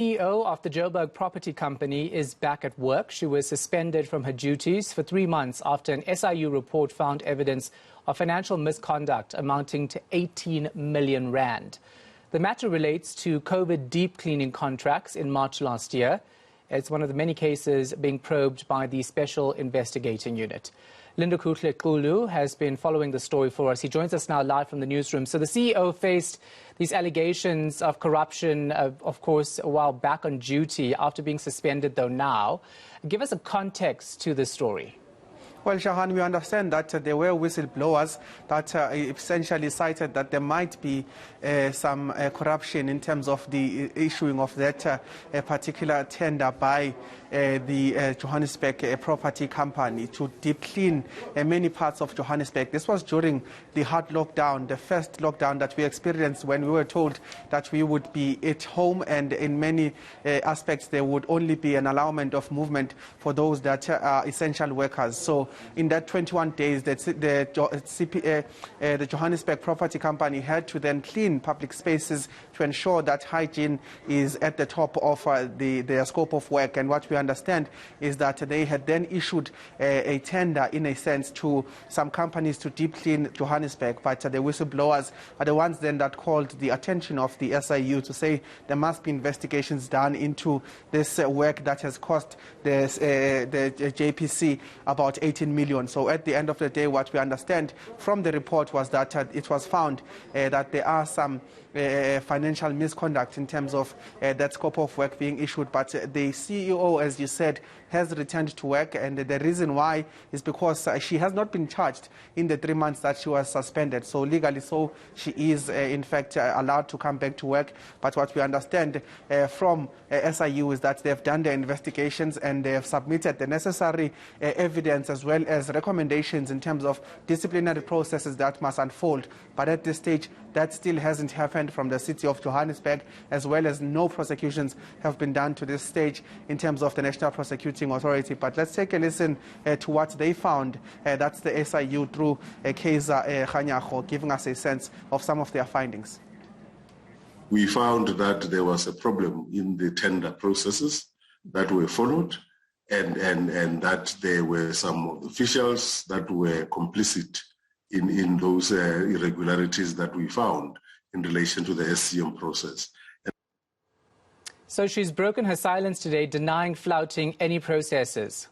CEO of the Joburg Property Company is back at work. She was suspended from her duties for 3 months after an SIU report found evidence of financial misconduct amounting to 18 million rand. The matter relates to COVID deep cleaning contracts in March last year. It's one of the many cases being probed by the Special Investigating Unit. Lindokuhle Xulu has been following the story for us. He joins us now live from the newsroom. So the CEO faced these allegations of corruption, of course, while back on duty after being suspended, though now. Give us a context to this story. Well, Shahan, we understand that there were whistleblowers that essentially cited that there might be some corruption in terms of the issuing of that particular tender by the Joburg Property Company to deep clean many parts of Johannesburg. This was during the hard lockdown, the first lockdown that we experienced, when we were told that we would be at home, and in many aspects there would only be an allowance of movement for those that are essential workers. So in that 21 days, the Johannesburg Property Company had to then clean public spaces to ensure that hygiene is at the top of their scope of work. And what we understand is that they had then issued a tender, in a sense, to some companies to deep clean Johannesburg. But the whistleblowers are the ones then that called the attention of the SIU to say there must be investigations done into this work that has cost the JPC about 18 million. So at the end of the day, what we understand from the report was that it was found that there are some financial misconduct in terms of that scope of work being issued. But the CEO, as you said, has returned to work, and the reason why is because she has not been charged in the 3 months that she was suspended. So legally, so she is in fact allowed to come back to work. But what we understand from SIU is that they've done their investigations and they have submitted the necessary evidence as well as recommendations in terms of disciplinary processes that must unfold. But at this stage, that still hasn't happened from the city of Johannesburg, as well as no prosecutions have been done to this stage in terms of the National Prosecuting Authority. But let's take a listen to what they found. That's the SIU through Kaiser Khanyago, giving us a sense of some of their findings. We found that there was a problem in the tender processes that were followed, and that there were some officials that were complicit in those irregularities that we found in relation to the SCM process. So she's broken her silence today, denying flouting any processes.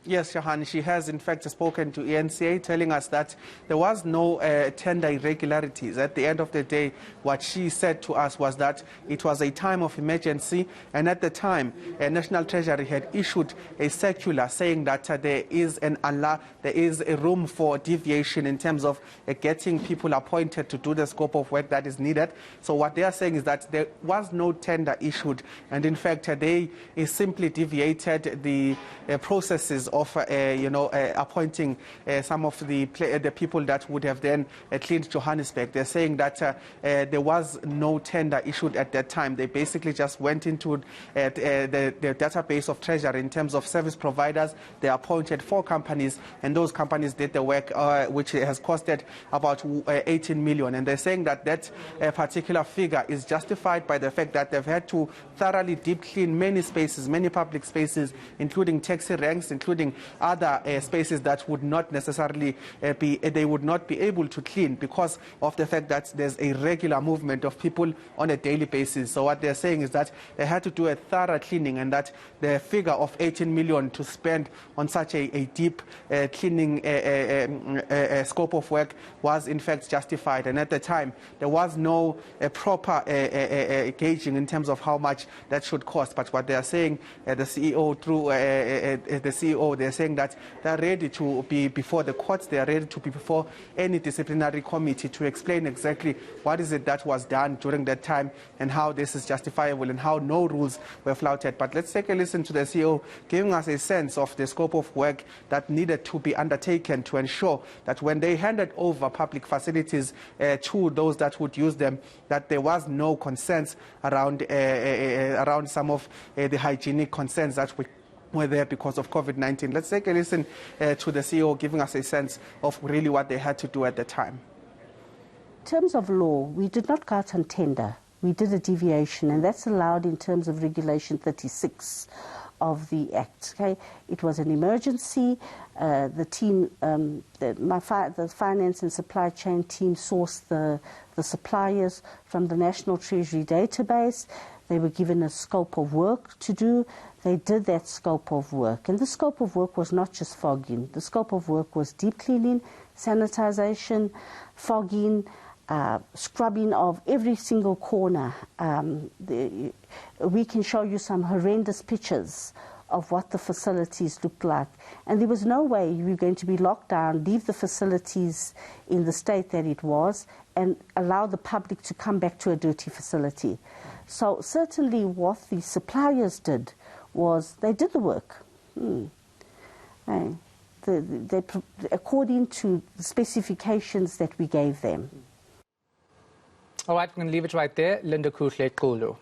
Yes, Shahan, she has in fact spoken to eNCA, telling us that there was no tender irregularities. At the end of the day, what she said to us was that it was a time of emergency, and at the time, National Treasury had issued a circular saying that there is a room for deviation in terms of getting people appointed to do the scope of work that is needed. So what they are saying is that there was no tender issued, and in fact, they simply deviated the processes of appointing some of the people that would have then cleaned Johannesburg. They're saying that there was no tender issued at that time. They basically just went into the database of Treasury in terms of service providers. They appointed 4 companies, and those companies did the work, which has costed about 18 million. And they're saying that that particular figure is justified by the fact that they've had to thoroughly deep clean many spaces, many public spaces, including taxi ranks, including other spaces that would not necessarily they would not be able to clean because of the fact that there's a regular movement of people on a daily basis. So what they're saying is that they had to do a thorough cleaning, and that the figure of 18 million to spend on such a deep cleaning scope of work was in fact justified. And at the time, there was no proper gauging in terms of how much that should cost. But what they are saying, the CEO through the CEO, they're saying that they're ready to be before the courts, they are ready to be before any disciplinary committee to explain exactly what is it that was done during that time and how this is justifiable and how no rules were flouted. But let's take a listen to the CEO giving us a sense of the scope of work that needed to be undertaken to ensure that when they handed over public facilities to those that would use them, that there was no concerns around some of the hygienic concerns that were there because of COVID-19. Let's take a listen to the CEO giving us a sense of really what they had to do at the time. In terms of law, we did not go out on tender. we did a deviation, and that's allowed in terms of Regulation 36 of the Act. Okay, it was an emergency. The team, the finance and supply chain team, sourced the suppliers from the National Treasury database. They were given a scope of work to do. They did that scope of work, and the scope of work was not just fogging. The scope of work was deep cleaning, sanitization, fogging, scrubbing of every single corner. We can show you some horrendous pictures of what the facilities looked like. And there was no way you were going to be locked down, leave the facilities in the state that it was, and allow the public to come back to a dirty facility. So certainly what the suppliers did was they did the work. According to the specifications that we gave them. All right, I'm going to leave it right there. Lindokuhle Xulu.